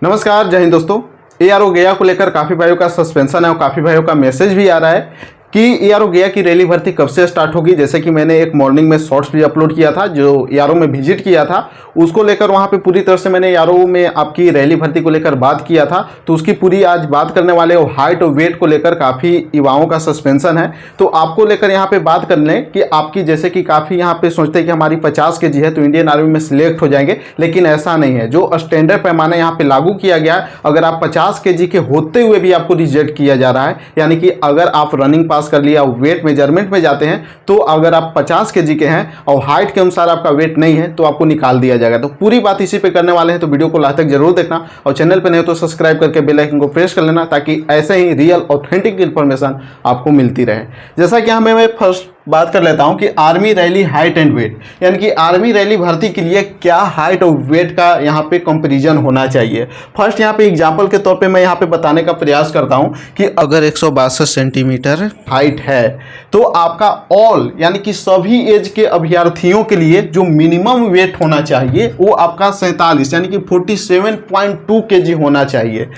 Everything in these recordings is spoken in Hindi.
नमस्कार, जय हिंद दोस्तों। एआरओ गया को लेकर काफ़ी भाइयों का सस्पेंशन है और काफ़ी भाइयों का मैसेज भी आ रहा है कि एआरओ गया की रैली भर्ती कब से स्टार्ट होगी। जैसे कि मैंने एक मॉर्निंग में शॉर्ट्स भी अपलोड किया था जो एआरओ में विजिट किया था, उसको लेकर वहाँ पे पूरी तरह से मैंने एआरओ में आपकी रैली भर्ती को लेकर बात किया था, तो उसकी पूरी आज बात करने वाले और हाइट और वेट को लेकर काफ़ी युवाओं का सस्पेंशन है, तो आपको लेकर यहाँ पे बात कर लें कि आपकी जैसे कि काफ़ी यहाँ पे सोचते हैं कि हमारी 50 केजी है तो इंडियन आर्मी में सिलेक्ट हो जाएंगे, लेकिन ऐसा नहीं है। जो स्टैंडर्ड पैमाना यहाँ पे लागू किया गया है, अगर आप 50 केजी के होते हुए भी आपको रिजेक्ट किया जा रहा है, यानी कि अगर आप रनिंग पास कर लिया और वेट मेजरमेंट में जाते हैं तो अगर आप 50 केजी के हैं और हाइट के अनुसार आपका वेट नहीं है तो आपको निकाल दिया जाएगा। तो पूरी बात इसी पे करने वाले हैं, तो वीडियो को लास्ट तक जरूर देखना और चैनल पे नहीं तो सब्सक्राइब करके बेल आइकन को प्रेस कर लेना ताकि ऐसे ही रियल ऑथेंटिक इन्फॉर्मेशन आपको मिलती रहे। जैसा कि मैं फर्स्ट बात कर लेता हूं कि army rally height and weight, यानी कि आर्मी रैली भर्ती के लिए क्या हाइट और वेट का यहाँ पे कंपैरिजन होना चाहिए। फर्स्ट यहाँ पे एग्जांपल के तौर पे मैं यहाँ पे बताने का प्रयास करता हूं कि अगर 162 सेंटीमीटर हाइट है तो आपका ऑल यानी कि सभी एज के अभ्यर्थियों के लिए जो मिनिमम वेट होना चाहिए वो आपका 47 यानी कि 47.2 केजी होना चाहिए।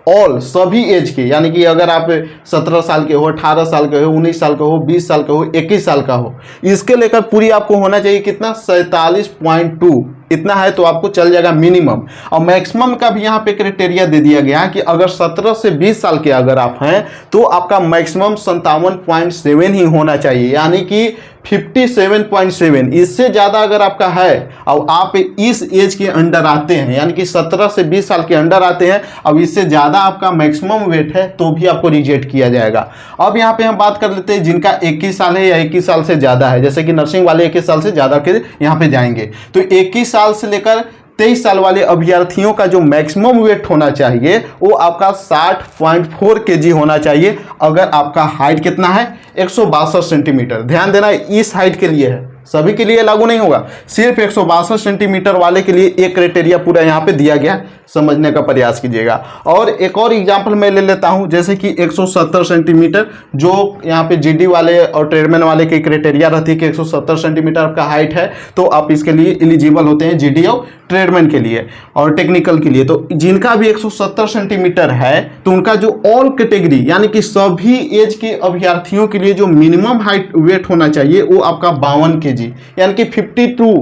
ऑल सभी एज के, यानी कि अगर आप 17 साल के हो, 18 साल के हो, 19 साल का हो, 20 साल का हो, 21 साल का हो, इसके लेकर पूरी आपको होना चाहिए कितना 47.2 इतना है तो आपको चल जाएगा मिनिमम। और मैक्सिमम का भी यहाँ पे क्राइटेरिया दे दिया गया है कि अगर 17 से 20 साल के अगर आप हैं तो आपका मैक्सिमम 57.7 ही होना चाहिए, यानी कि 57.7। इससे ज़्यादा अगर आपका है और आप इस एज के अंडर आते हैं, यानी कि 17 से 20 साल के अंडर आते हैं, अब इससे ज़्यादा आपका मैक्सिमम वेट है तो भी आपको रिजेक्ट किया जाएगा। अब यहाँ पे हम बात कर लेते हैं जिनका 21 साल है या 21 साल से ज़्यादा है, जैसे कि नर्सिंग वाले 21 साल से ज़्यादा के यहाँ पे जाएंगे, तो 21 साल से लेकर 23 साल वाले अभ्यर्थियों का जो मैक्सिमम वेट होना चाहिए वो आपका 60.4 केजी होना चाहिए। अगर आपका हाइट कितना है 162 सेंटीमीटर, ध्यान देना इस हाइट के लिए है, सभी के लिए लागू नहीं होगा, सिर्फ 162 सेंटीमीटर वाले के लिए एक क्राइटेरिया पूरा यहाँ पे दिया गया, समझने का प्रयास कीजिएगा। और एक और एग्जांपल मैं ले लेता हूँ, जैसे कि 170 सेंटीमीटर जो यहाँ पे जीडी वाले और ट्रेडमैन वाले की क्राइटेरिया रहती है कि 170 सेंटीमीटर आपका हाइट है तो आप इसके लिए एलिजिबल होते हैं, जीडी और ट्रेडमैन के लिए और टेक्निकल के लिए। तो जिनका भी 170 सेंटीमीटर है तो उनका जो ऑल कैटेगरी यानी कि सभी एज के अभ्यर्थियों के लिए जो मिनिमम हाइट वेट होना चाहिए वो आपका 52 केजी यानी कि 52।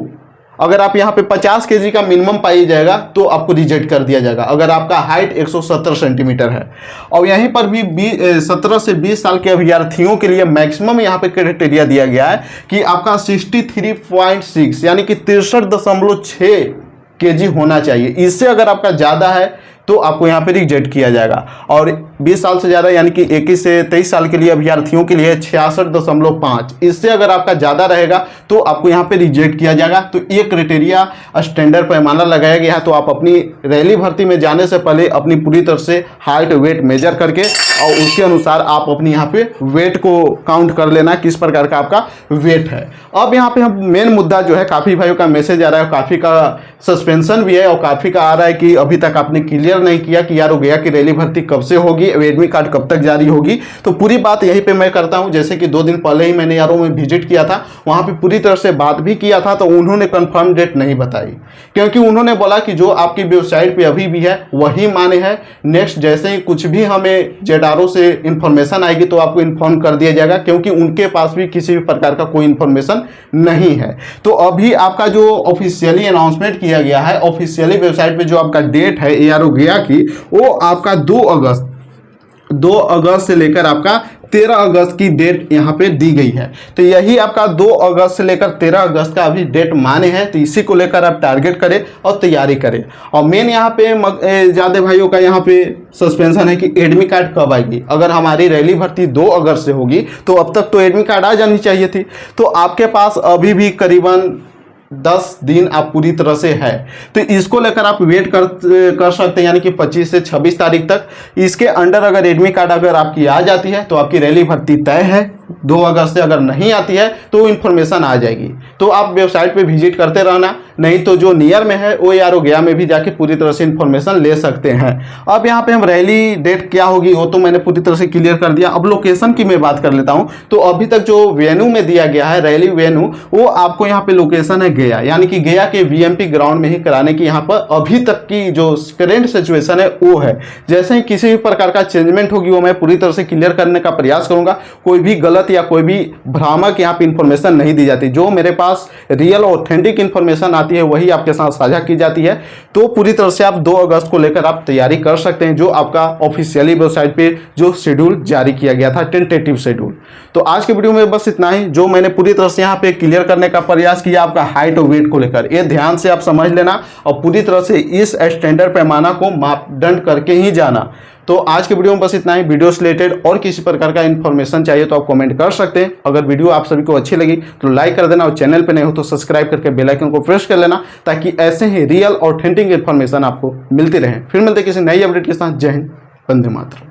अगर आप यहाँ पे 50 केजी का मिनिमम पाई जाएगा तो आपको रिजेक्ट कर दिया जाएगा अगर आपका हाइट 170 सेंटीमीटर है। और यहीं पर भी 17 से 20 साल के अभ्यर्थियों के लिए मैक्सिमम यहाँ पे क्राइटेरिया दिया गया है कि आपका 63.6 यानी कि 63.6 केजी होना चाहिए। इससे अगर आपका ज़्यादा है तो आपको यहाँ पे रिजेक्ट किया जाएगा। और 20 साल से ज़्यादा यानी कि 21 से 23 साल के लिए अभ्यर्थियों के लिए 66.5, इससे अगर आपका ज़्यादा रहेगा तो आपको यहाँ पे रिजेक्ट किया जाएगा। तो ये क्राइटेरिया स्टैंडर्ड पैमाना लगाया गया है, तो आप अपनी रैली भर्ती में जाने से पहले अपनी पूरी तरह से हाइट वेट मेजर करके और उसके अनुसार आप अपनी यहाँ पे वेट को काउंट कर लेना किस प्रकार का आपका वेट है। अब यहाँ पे हम मेन मुद्दा जो है, काफ़ी भाइयों का मैसेज आ रहा है, काफ़ी का सस्पेंशन भी है और काफ़ी का आ रहा है कि अभी तक आपने क्लियर नहीं किया कि यार गया कि रैली भर्ती कब से होगी, एडमिट कार्ड कब तक जारी होगी। तो पूरी बात यहीं पे मैं करता हूं। जैसे कि 2 दिन पहले ही मैंने यारों में विजिट किया था, वहां पे पूरी तरह से बात भी किया था, तो उन्होंने कंफर्म डेट नहीं बताई क्योंकि उन्होंने बोला कि जो आपकी वेबसाइट पे अभी भी है वही माने है। नेक्स्ट जैसे ही कुछ भी हमें जेडआरओ से इंफॉर्मेशन आएगी तो आपको इन्फॉर्म कर दिया जाएगा, क्योंकि उनके पास भी किसी भी प्रकार का कोई इन्फॉर्मेशन नहीं है। तो अभी आपका जो ऑफिशियली अनाउंसमेंट किया गया है, ऑफिशियली वेबसाइट पे जो आपका डेट है एआरओ गया की, वो आपका 2 अगस्त से लेकर आपका 13 अगस्त की डेट यहाँ पे दी गई है। तो यही आपका 2 अगस्त से लेकर 13 अगस्त का अभी डेट माने हैं, तो इसी को लेकर आप टारगेट करें और तैयारी करें। और मेन यहाँ पे ज़्यादा भाइयों का यहाँ पे सस्पेंशन है कि एडमिट कार्ड कब आएगी। अगर हमारी रैली भर्ती 2 अगस्त से होगी तो अब तक तो एडमिट कार्ड आ जानी चाहिए थी, तो आपके पास अभी भी करीबन 10 दिन आप पूरी तरह से है, तो इसको लेकर आप वेट कर सकते हैं, यानी कि 25 से 26 तारीख तक। इसके अंडर अगर एडमिट कार्ड अगर आपकी आ जाती है तो आपकी रैली भर्ती तय है, 2 अगस्त से अगर नहीं आती है तो इन्फॉर्मेशन आ जाएगी। तो आप वेबसाइट पे विजिट करते रहना, नहीं तो जो नियर में है OARO गया में भी जाके पूरी तरह से इन्फॉर्मेशन ले सकते हैं। अब यहाँ पे हम रैली डेट क्या होगी वो तो मैंने पूरी तरह से क्लियर कर दिया। अब लोकेशन की मैं बात कर लेता हूँ। तो अभी तक जो वेन्यू में दिया गया है रैली वेन्यू, वो आपको यहाँ पे लोकेशन है गया, यानी कि गया के VMP ग्राउंड में ही कराने की यहाँ पर अभी तक की जो करेंट सिचुएशन है वो है। जैसे ही किसी भी प्रकार का चेंजमेंट होगी वो मैं पूरी तरह से क्लियर करने का प्रयास करूंगा। कोई भी गलत या कोई भी भ्रामक यहाँ पे इंफॉर्मेशन नहीं दी जाती, जो मेरे पास रियल ऑथेंटिक इंफॉर्मेशन आती है वही आपके साथ साझा की जाती है। तो पूरी तरह से आप 2 अगस्त को लेकर आप तैयारी कर सकते हैं, जो आपका ऑफिशियली वेबसाइट पे जो शेड्यूल जारी किया गया था, टेंटेटिव शेड्यूल। तो आज के वीडियो में बस इतना ही, जो मैंने पूरी तरह से यहाँ पे क्लियर करने का प्रयास किया आपका हाइट और वेट को लेकर। ये ध्यान से आप समझ लेना और पूरी तरह से इस स्टैंडर्ड पैमाना को मापदंड करके ही जाना। तो आज के वीडियो में बस इतना ही। वीडियो से रिलेटेड और किसी प्रकार का इन्फॉर्मेशन चाहिए तो आप कमेंट कर सकते हैं। अगर वीडियो आप सभी को अच्छी लगी तो लाइक कर देना और चैनल पे नए हो तो सब्सक्राइब करके बेल आइकन को प्रेस कर लेना, ताकि ऐसे ही रियल और ऑथेंटिक इन्फॉर्मेशन आपको मिलती रहे। फिर मिलते किसी नई अपडेट के साथ। जय हिंद, वंदे मातरम।